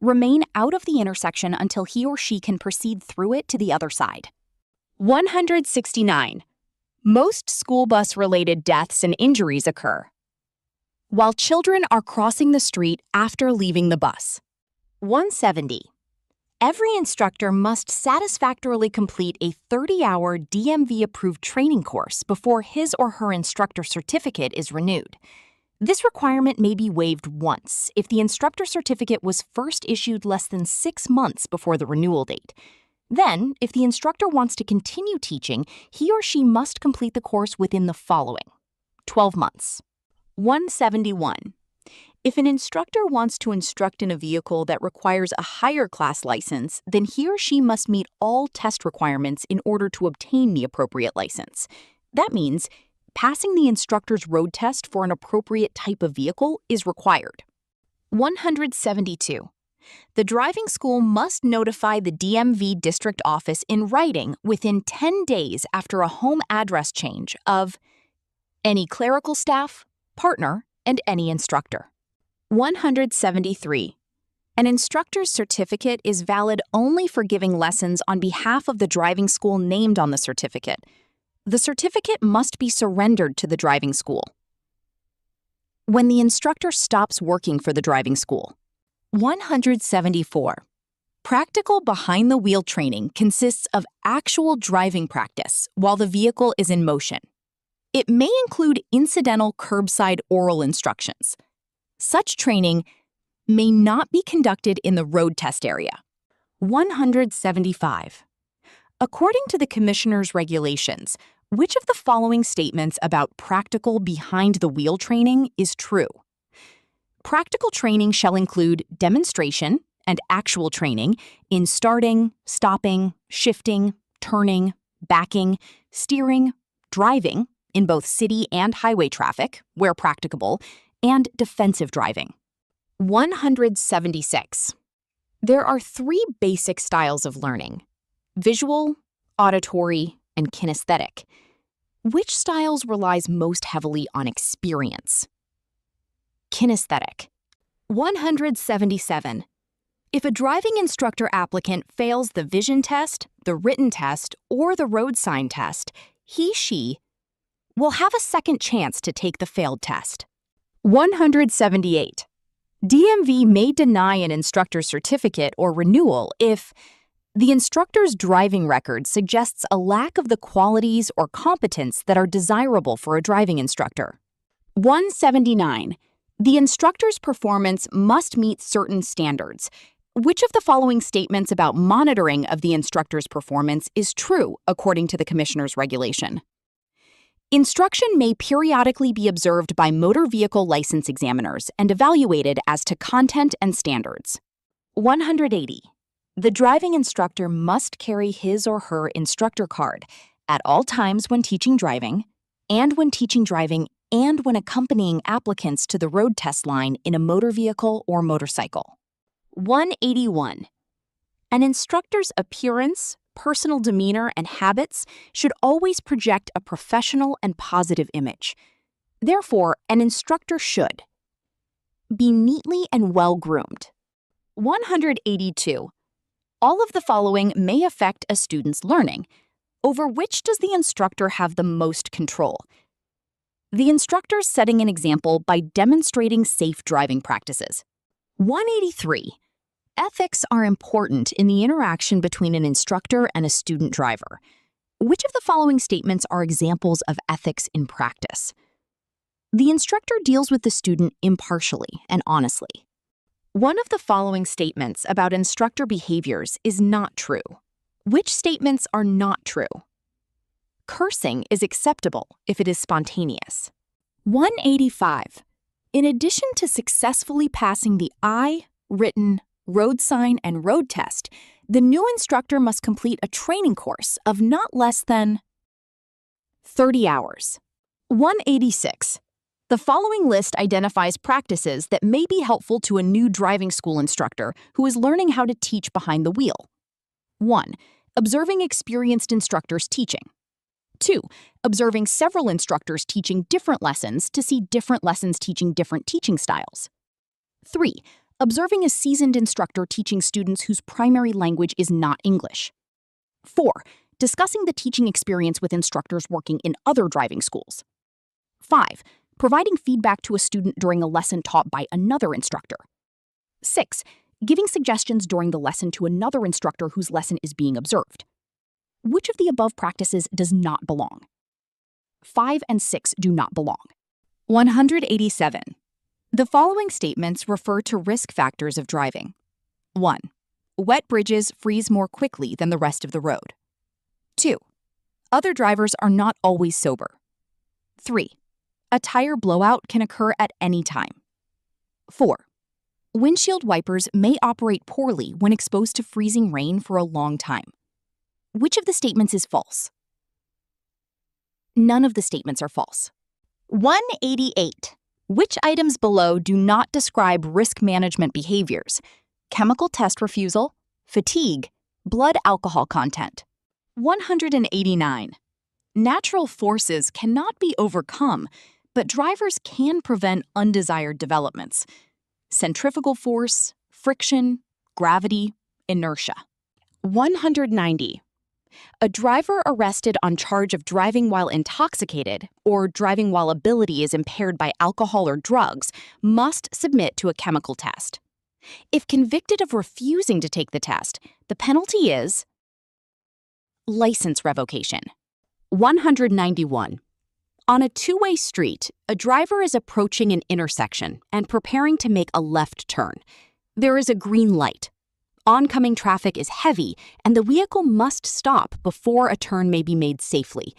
Remain out of the intersection until he or she can proceed through it to the other side. 169. Most school bus-related deaths and injuries occur while children are crossing the street after leaving the bus. 170. Every instructor must satisfactorily complete a 30-hour DMV-approved training course before his or her instructor certificate is renewed. This requirement may be waived once if the instructor certificate was first issued less than 6 months before the renewal date. Then, if the instructor wants to continue teaching, he or she must complete the course within the following 12 months. 171. If an instructor wants to instruct in a vehicle that requires a higher class license, then he or she must meet all test requirements in order to obtain the appropriate license. That means passing the instructor's road test for an appropriate type of vehicle is required. 172. The driving school must notify the DMV district office in writing within 10 days after a home address change of any clerical staff, partner, and any instructor. 173. An instructor's certificate is valid only for giving lessons on behalf of the driving school named on the certificate. The certificate must be surrendered to the driving school when the instructor stops working for the driving school. 174. Practical behind-the-wheel training consists of actual driving practice while the vehicle is in motion. It may include incidental curbside oral instructions. Such training may not be conducted in the road test area. 175. According to the Commissioner's regulations, which of the following statements about practical behind-the-wheel training is true? Practical training shall include demonstration and actual training in starting, stopping, shifting, turning, backing, steering, driving in both city and highway traffic, where practicable, and defensive driving. 176. There are 3 basic styles of learning: visual, auditory, and kinesthetic. Which styles relies most heavily on experience? Kinesthetic. 177. If a driving instructor applicant fails the vision test, the written test, or the road sign test, he/she will have a second chance to take the failed test. 178. DMV may deny an instructor's certificate or renewal if the instructor's driving record suggests a lack of the qualities or competence that are desirable for a driving instructor. 179. The instructor's performance must meet certain standards. Which of the following statements about monitoring of the instructor's performance is true according to the Commissioner's regulation? Instruction may periodically be observed by motor vehicle license examiners and evaluated as to content and standards. 180. The driving instructor must carry his or her instructor card at all times when teaching driving, and when accompanying applicants to the road test line in a motor vehicle or motorcycle. 181. An instructor's appearance, personal demeanor, and habits should always project a professional and positive image. Therefore, an instructor should be neatly and well-groomed. 182. All of the following may affect a student's learning. Over which does the instructor have the most control? The instructor setting an example by demonstrating safe driving practices. 183. Ethics are important in the interaction between an instructor and a student driver. Which of the following statements are examples of ethics in practice? The instructor deals with the student impartially and honestly. One of the following statements about instructor behaviors is not true. Which statements are not true? Cursing is acceptable if it is spontaneous. 185. In addition to successfully passing the written, road sign, and road test, the new instructor must complete a training course of not less than 30 hours. 186. The following list identifies practices that may be helpful to a new driving school instructor who is learning how to teach behind the wheel. 1. Observing experienced instructors teaching. 2. Observing several instructors teaching different lessons to see different lessons teaching different teaching styles. 3. Observing a seasoned instructor teaching students whose primary language is not English. 4. Discussing the teaching experience with instructors working in other driving schools. 5. Providing feedback to a student during a lesson taught by another instructor. 6. Giving suggestions during the lesson to another instructor whose lesson is being observed. Which of the above practices does not belong? 5 and 6 do not belong. 187. The following statements refer to risk factors of driving. 1. Wet bridges freeze more quickly than the rest of the road. 2. Other drivers are not always sober. 3. A tire blowout can occur at any time. 4. Windshield wipers may operate poorly when exposed to freezing rain for a long time. Which of the statements is false? None of the statements are false. 188. Which items below do not describe risk management behaviors? Chemical test refusal, fatigue, blood alcohol content. 189. Natural forces cannot be overcome, but drivers can prevent undesired developments. Centrifugal force, friction, gravity, inertia. 190. A driver arrested on charge of driving while intoxicated or driving while ability is impaired by alcohol or drugs must submit to a chemical test. If convicted of refusing to take the test, the penalty is license revocation. 191. On a two-way street, a driver is approaching an intersection and preparing to make a left turn. There is a green light. Oncoming traffic is heavy, and the vehicle must stop before a turn may be made safely.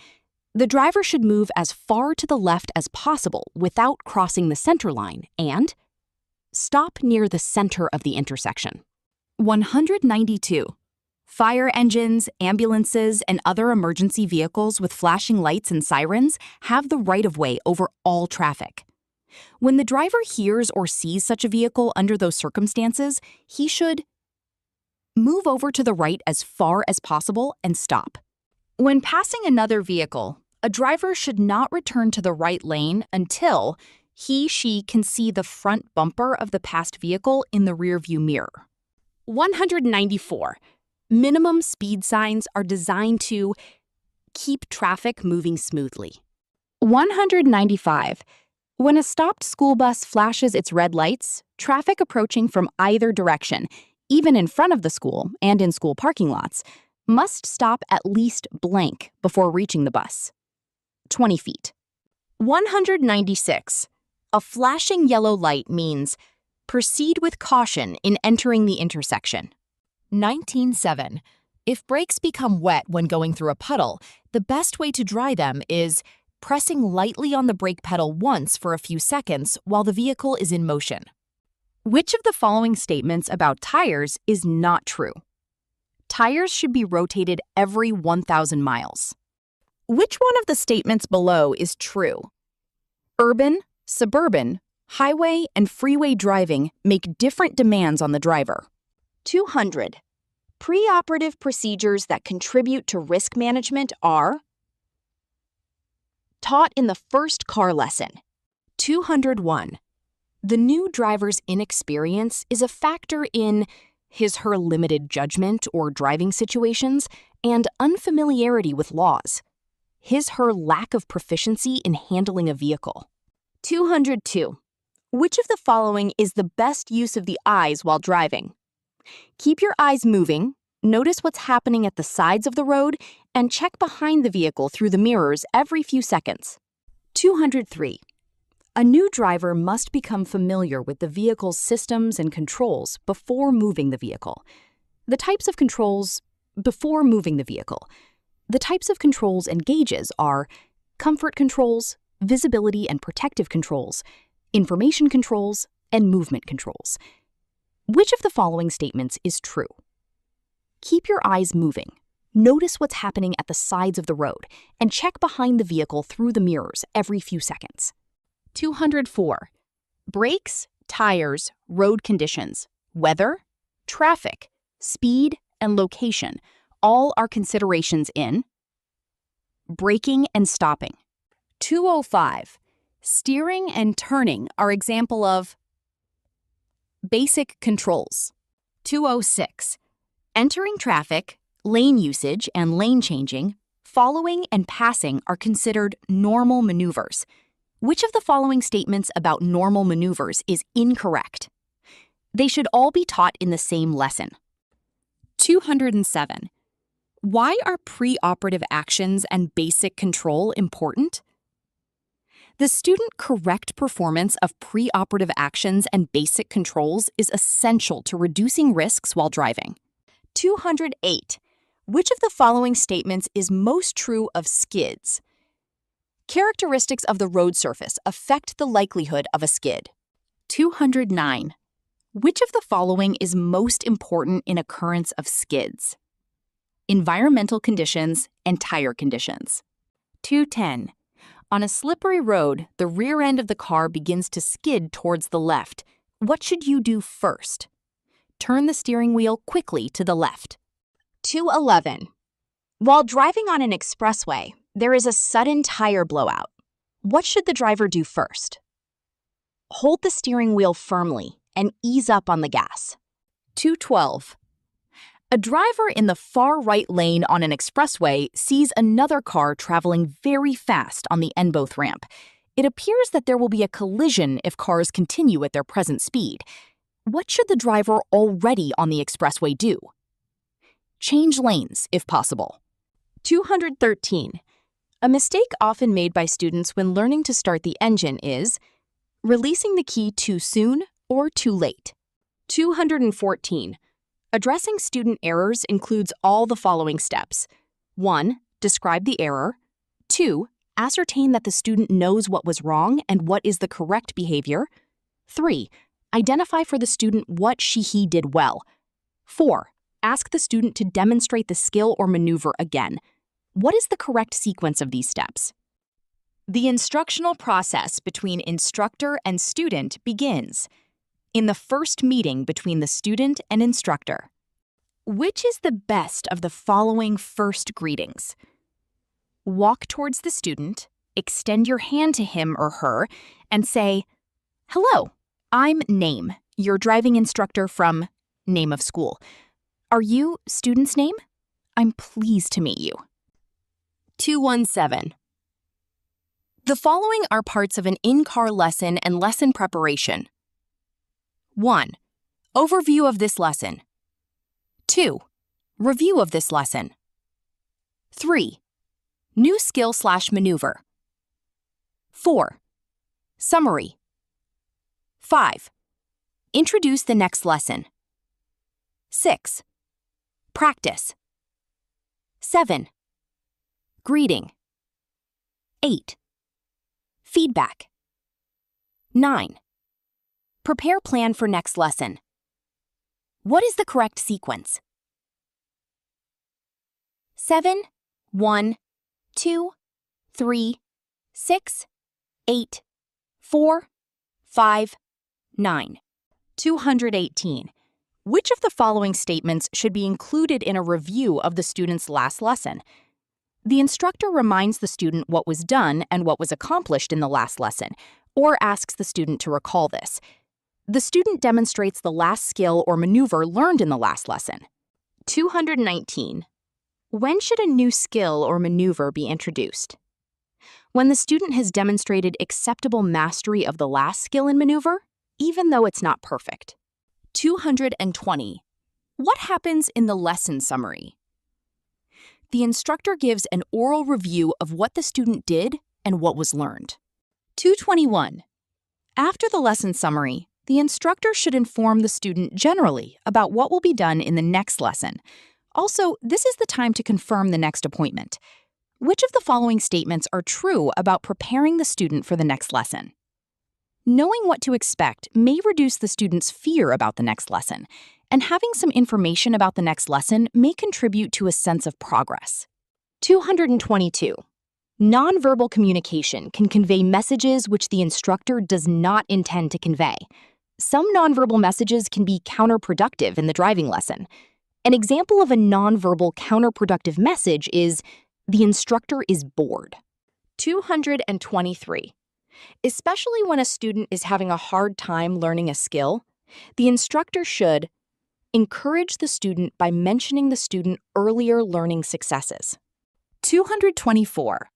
The driver should move as far to the left as possible without crossing the center line and stop near the center of the intersection. 192. Fire engines, ambulances, and other emergency vehicles with flashing lights and sirens have the right-of-way over all traffic. When the driver hears or sees such a vehicle under those circumstances, he should move over to the right as far as possible and stop. When passing another vehicle, a driver should not return to the right lane until he/she can see the front bumper of the passed vehicle in the rearview mirror. 194. Minimum speed signs are designed to keep traffic moving smoothly. 195. When a stopped school bus flashes its red lights, traffic approaching from either direction, even in front of the school and in school parking lots, must stop at least blank before reaching the bus. 20 feet. 196. A flashing yellow light means proceed with caution in entering the intersection. 19.7. If brakes become wet when going through a puddle, the best way to dry them is pressing lightly on the brake pedal once for a few seconds while the vehicle is in motion. Which of the following statements about tires is not true? Tires should be rotated every 1,000 miles. Which one of the statements below is true? Urban, suburban, highway, and freeway driving make different demands on the driver. 200. Preoperative procedures that contribute to risk management are taught in the first car lesson. 201. The new driver's inexperience is a factor in his/her limited judgment or driving situations and unfamiliarity with laws. His/her lack of proficiency in handling a vehicle. 202. Which of the following is the best use of the eyes while driving? Keep your eyes moving, notice what's happening at the sides of the road, and check behind the vehicle through the mirrors every few seconds. 203. A new driver must become familiar with the vehicle's systems and controls before moving the vehicle. The types of controls before moving the vehicle. The types of controls and gauges are comfort controls, visibility and protective controls, information controls, and movement controls. Which of the following statements is true? Keep your eyes moving. Notice what's happening at the sides of the road, and check behind the vehicle through the mirrors every few seconds. 204. Brakes, tires, road conditions, weather, traffic, speed, and location all are considerations in braking and stopping. 205. Steering and turning are example of basic controls. 206. Entering traffic, lane usage and lane changing, following and passing are considered normal maneuvers. Which of the following statements about normal maneuvers is incorrect? They should all be taught in the same lesson. 207. Why are preoperative actions and basic control important? The student correct performance of preoperative actions and basic controls is essential to reducing risks while driving. 208. Which of the following statements is most true of skids? Characteristics of the road surface affect the likelihood of a skid. 209. Which of the following is most important in occurrence of skids? Environmental conditions and tire conditions. 210. On a slippery road, the rear end of the car begins to skid towards the left. What should you do first? Turn the steering wheel quickly to the left. 211. While driving on an expressway, there is a sudden tire blowout. What should the driver do first? Hold the steering wheel firmly and ease up on the gas. 212. A driver in the far right lane on an expressway sees another car traveling very fast on the N-both ramp. It appears that there will be a collision if cars continue at their present speed. What should the driver already on the expressway do? Change lanes, if possible. 213. A mistake often made by students when learning to start the engine is releasing the key too soon or too late. 214. Addressing student errors includes all the following steps. 1. Describe the error. 2. Ascertain that the student knows what was wrong and what is the correct behavior. 3. Identify for the student what he did well. 4. Ask the student to demonstrate the skill or maneuver again. What is the correct sequence of these steps? The instructional process between instructor and student begins in the first meeting between the student and instructor. Which is the best of the following first greetings? Walk towards the student, extend your hand to him or her, and say, "Hello, I'm Name, your driving instructor from name of school. Are you student's name? I'm pleased to meet you." 217. The following are parts of an in-car lesson and lesson preparation. 1. Overview of this lesson. 2. Review of this lesson. 3. New skill/maneuver. 4. Summary. 5. Introduce the next lesson. 6. Practice. 7. Greeting. 8. Feedback. 9. Prepare plan for next lesson. What is the correct sequence? 7, 1, 2, 3, 6, 8, 4, 5, 9. 218. Which of the following statements should be included in a review of the student's last lesson? The instructor reminds the student what was done and what was accomplished in the last lesson, or asks the student to recall this. The student demonstrates the last skill or maneuver learned in the last lesson. 219. When should a new skill or maneuver be introduced? When the student has demonstrated acceptable mastery of the last skill and maneuver, even though it's not perfect. 220. What happens in the lesson summary? The instructor gives an oral review of what the student did and what was learned. 221. After the lesson summary, the instructor should inform the student generally about what will be done in the next lesson. Also, this is the time to confirm the next appointment. Which of the following statements are true about preparing the student for the next lesson? Knowing what to expect may reduce the student's fear about the next lesson, and having some information about the next lesson may contribute to a sense of progress. 222. Nonverbal communication can convey messages which the instructor does not intend to convey. Some nonverbal messages can be counterproductive in the driving lesson. An example of a nonverbal counterproductive message is, "The instructor is bored." 223. Especially when a student is having a hard time learning a skill, the instructor should encourage the student by mentioning the student earlier learning successes. 224.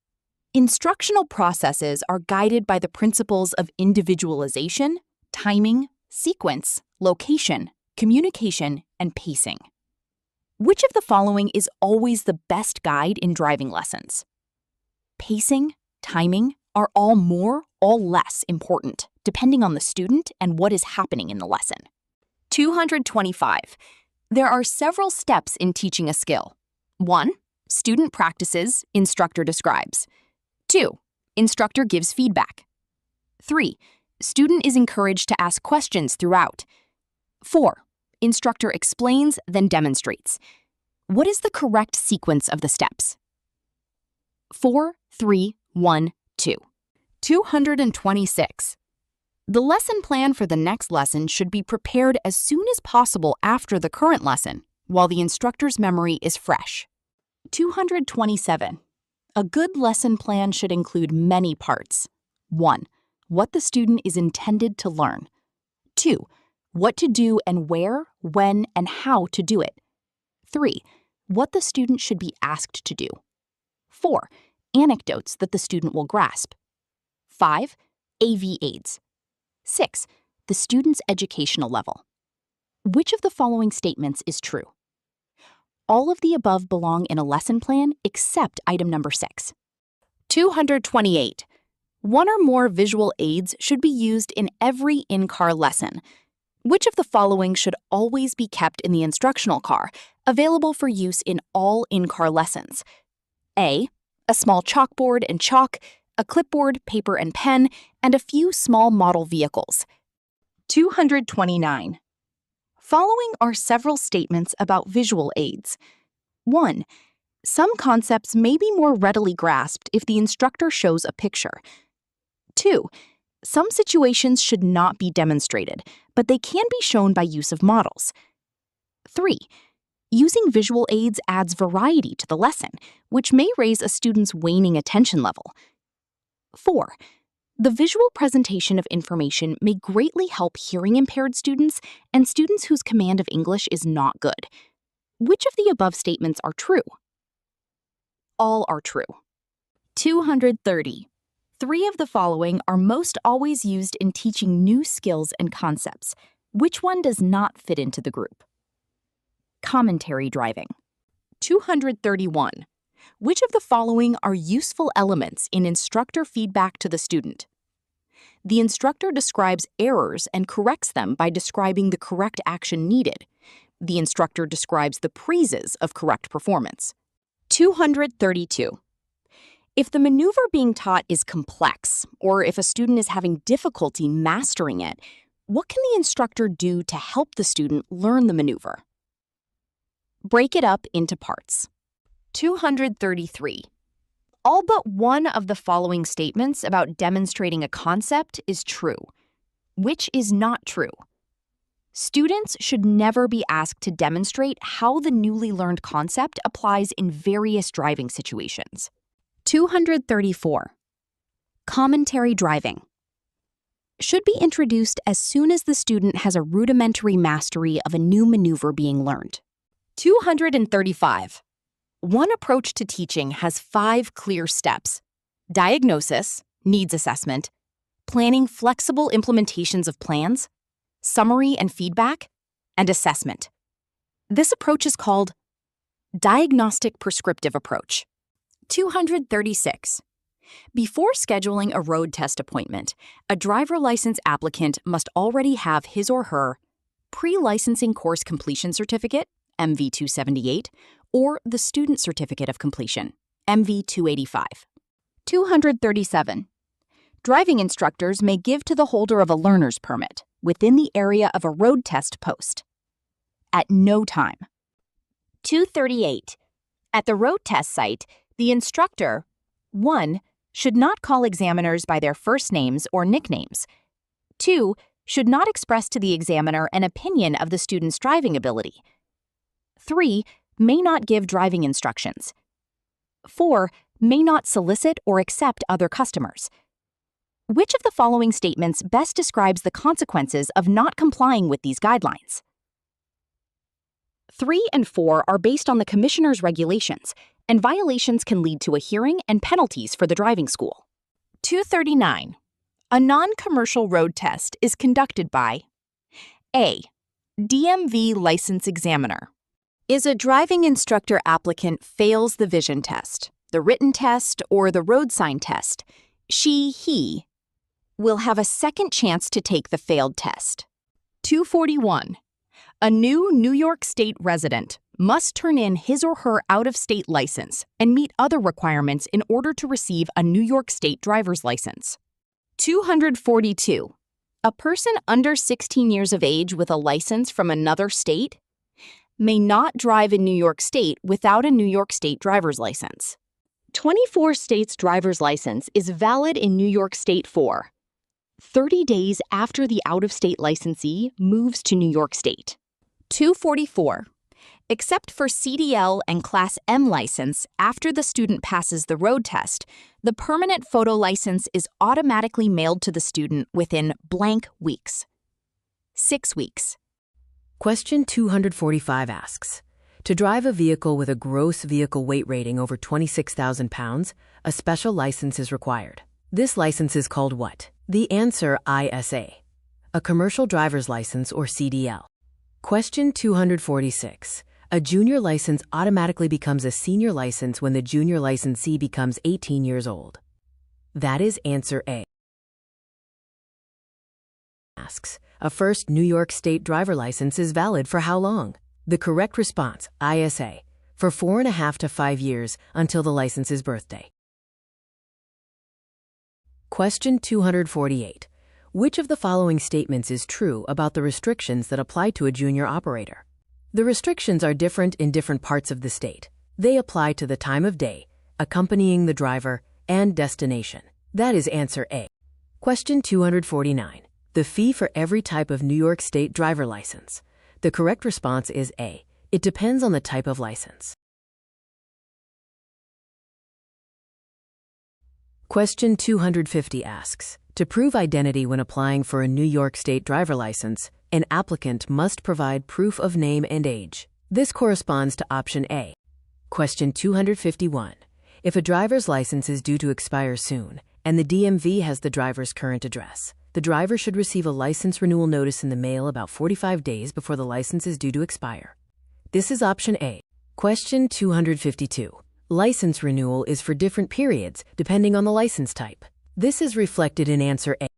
Instructional processes are guided by the principles of individualization, timing, sequence, location, communication, and pacing. Which of the following is always the best guide in driving lessons? Pacing, timing are all more or less important, depending on the student and what is happening in the lesson. 225. There are several steps in teaching a skill. 1. Student practices, instructor describes. 2. Instructor gives feedback. 3. Student is encouraged to ask questions throughout. 4. Instructor explains, then demonstrates. What is the correct sequence of the steps? 4, 3, 1, 2. 226. The lesson plan for the next lesson should be prepared as soon as possible after the current lesson, while the instructor's memory is fresh. 227. A good lesson plan should include many parts. 1. What the student is intended to learn. 2. What to do and where, when, and how to do it. 3. What the student should be asked to do. 4. Anecdotes that the student will grasp. 5. AV aids. 6. The student's educational level. Which of the following statements is true? All of the above belong in a lesson plan except item number 6. 228. One or more visual aids should be used in every in-car lesson. Which of the following should always be kept in the instructional car, available for use in all in-car lessons? A. A small chalkboard and chalk, a clipboard, paper and pen, and a few small model vehicles. 229. Following are several statements about visual aids. 1. Some concepts may be more readily grasped if the instructor shows a picture. 2. Some situations should not be demonstrated, but they can be shown by use of models. 3. Using visual aids adds variety to the lesson, which may raise a student's waning attention level. 4. The visual presentation of information may greatly help hearing-impaired students and students whose command of English is not good. Which of the above statements are true? All are true. 230. 3 of the following are most always used in teaching new skills and concepts. Which one does not fit into the group? Commentary driving. 231. Which of the following are useful elements in instructor feedback to the student? The instructor describes errors and corrects them by describing the correct action needed. The instructor describes the praises of correct performance. 232. If the maneuver being taught is complex, or if a student is having difficulty mastering it, what can the instructor do to help the student learn the maneuver? Break it up into parts. 233. All but one of the following statements about demonstrating a concept is true. Which is not true? Students should never be asked to demonstrate how the newly learned concept applies in various driving situations. 234. Commentary driving. Should be introduced as soon as the student has a rudimentary mastery of a new maneuver being learned. 235. One approach to teaching has 5 clear steps: diagnosis, needs assessment, planning flexible implementations of plans, summary and feedback, and assessment. This approach is called diagnostic prescriptive approach. 236. Before scheduling a road test appointment, a driver license applicant must already have his or her pre-licensing course completion certificate, MV 278, or the student certificate of completion, MV 285. 237. Driving instructors may give to the holder of a learner's permit within the area of a road test post at no time. 238. At the road test site, the instructor, 1. should not call examiners by their first names or nicknames. 2. should not express to the examiner an opinion of the student's driving ability. 3. may not give driving instructions. 4. may not solicit or accept other customers. Which of the following statements best describes the consequences of not complying with these guidelines? 3 and 4 are based on the Commissioner's regulations, and violations can lead to a hearing and penalties for the driving school. 239. A non-commercial road test is conducted by A. DMV license examiner. Is a driving instructor applicant fails the vision test, the written test, or the road sign test, he will have a second chance to take the failed test. 241. A new New York State resident must turn in his or her out-of-state license and meet other requirements in order to receive a New York State driver's license. 242. A person under 16 years of age with a license from another state may not drive in New York State without a New York State driver's license. 24 states' driver's license is valid in New York State for 30 days after the out-of-state licensee moves to New York State. 244. Except for CDL and Class M license, after the student passes the road test, the permanent photo license is automatically mailed to the student within blank weeks. 6 weeks. Question 245 asks, to drive a vehicle with a gross vehicle weight rating over 26,000 pounds, a special license is required. This license is called what? The answer, ISA, a commercial driver's license or CDL. Question 246. A junior license automatically becomes a senior license when the junior licensee becomes 18 years old. That is answer A. Asks, a first New York State driver license is valid for how long? The correct response, ISA, for 4.5 to 5 years until the license's birthday. Question 248. Which of the following statements is true about the restrictions that apply to a junior operator? The restrictions are different in different parts of the state. They apply to the time of day, accompanying the driver, and destination. That is answer A. Question 249. The fee for every type of New York State driver license. The correct response is A. It depends on the type of license. Question 250 asks, to prove identity when applying for a New York State driver license, an applicant must provide proof of name and age. This corresponds to option A. Question 251. If a driver's license is due to expire soon, and the DMV has the driver's current address. The driver should receive a license renewal notice in the mail about 45 days before the license is due to expire. This is option A. Question 252. License renewal is for different periods depending on the license type. This is reflected in answer A.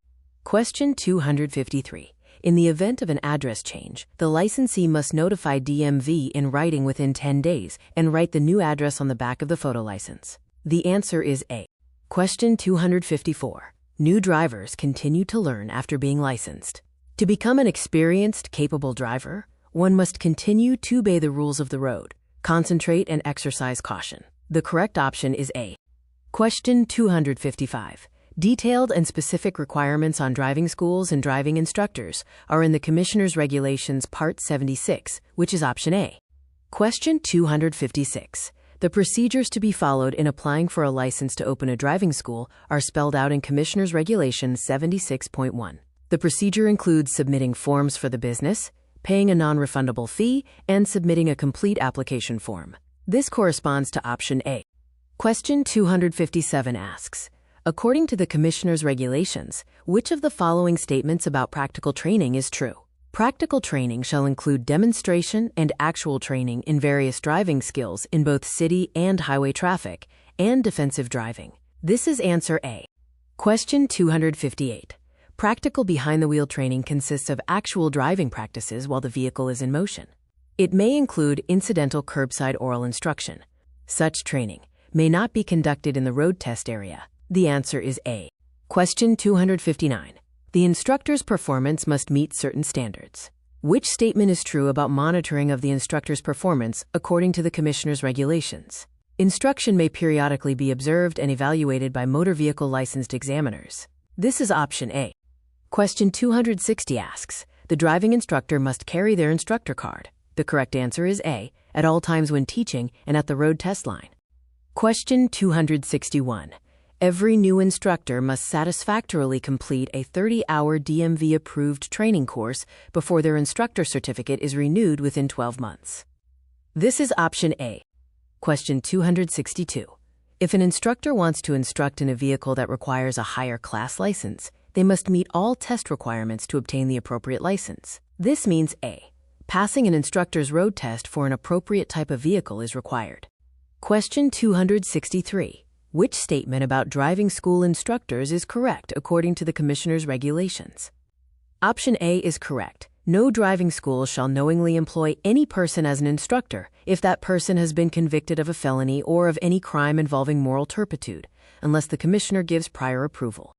Question 253. In the event of an address change, the licensee must notify DMV in writing within 10 days and write the new address on the back of the photo license. The answer is A. Question 254. New drivers continue to learn after being licensed. To become an experienced, capable driver, one must continue to obey the rules of the road, concentrate and exercise caution. The correct option is A. Question 255. Detailed and specific requirements on driving schools and driving instructors are in the Commissioner's Regulations Part 76, which is option A. Question 256. The procedures to be followed in applying for a license to open a driving school are spelled out in Commissioner's Regulations 76.1. The procedure includes submitting forms for the business, paying a non-refundable fee, and submitting a complete application form. This corresponds to option A. Question 257 asks, according to the Commissioner's Regulations, which of the following statements about practical training is true? Practical training shall include demonstration and actual training in various driving skills in both city and highway traffic and defensive driving. This is answer A. Question 258. Practical behind-the-wheel training consists of actual driving practices while the vehicle is in motion. It may include incidental curbside oral instruction. Such training may not be conducted in the road test area. The answer is A. Question 259. The instructor's performance must meet certain standards. Which statement is true about monitoring of the instructor's performance according to the Commissioner's Regulations? Instruction may periodically be observed and evaluated by motor vehicle licensed examiners. This is option A. Question 260 asks, the driving instructor must carry their instructor card. The correct answer is A, at all times when teaching and at the road test line. Question 261. Every new instructor must satisfactorily complete a 30-hour DMV-approved training course before their instructor certificate is renewed within 12 months. This is option A. Question 262. If an instructor wants to instruct in a vehicle that requires a higher class license, they must meet all test requirements to obtain the appropriate license. This means A. Passing an instructor's road test for an appropriate type of vehicle is required. Question 263. Which statement about driving school instructors is correct according to the Commissioner's Regulations? Option A is correct. No driving school shall knowingly employ any person as an instructor if that person has been convicted of a felony or of any crime involving moral turpitude, unless the Commissioner gives prior approval.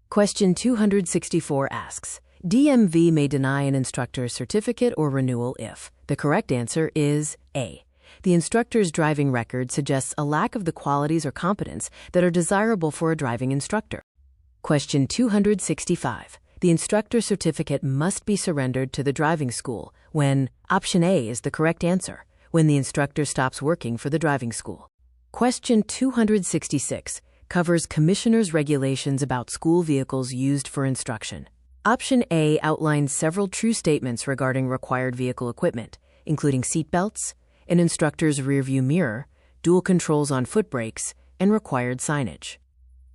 Question 264 asks, DMV may deny an instructor's certificate or renewal if. The correct answer is A. The instructor's driving record suggests a lack of the qualities or competence that are desirable for a driving instructor. Question 265. The instructor certificate must be surrendered to the driving school when option A is the correct answer, when the instructor stops working for the driving school. Question 266 covers Commissioner's Regulations about school vehicles used for instruction. Option A outlines several true statements regarding required vehicle equipment, including seat belts, an instructor's rearview mirror, dual controls on foot brakes, and required signage.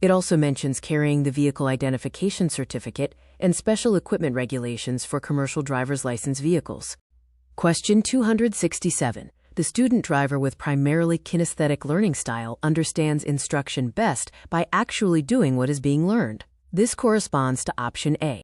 It also mentions carrying the vehicle identification certificate and special equipment regulations for commercial driver's license vehicles. Question 267. The student driver with primarily kinesthetic learning style understands instruction best by actually doing what is being learned. This corresponds to option A.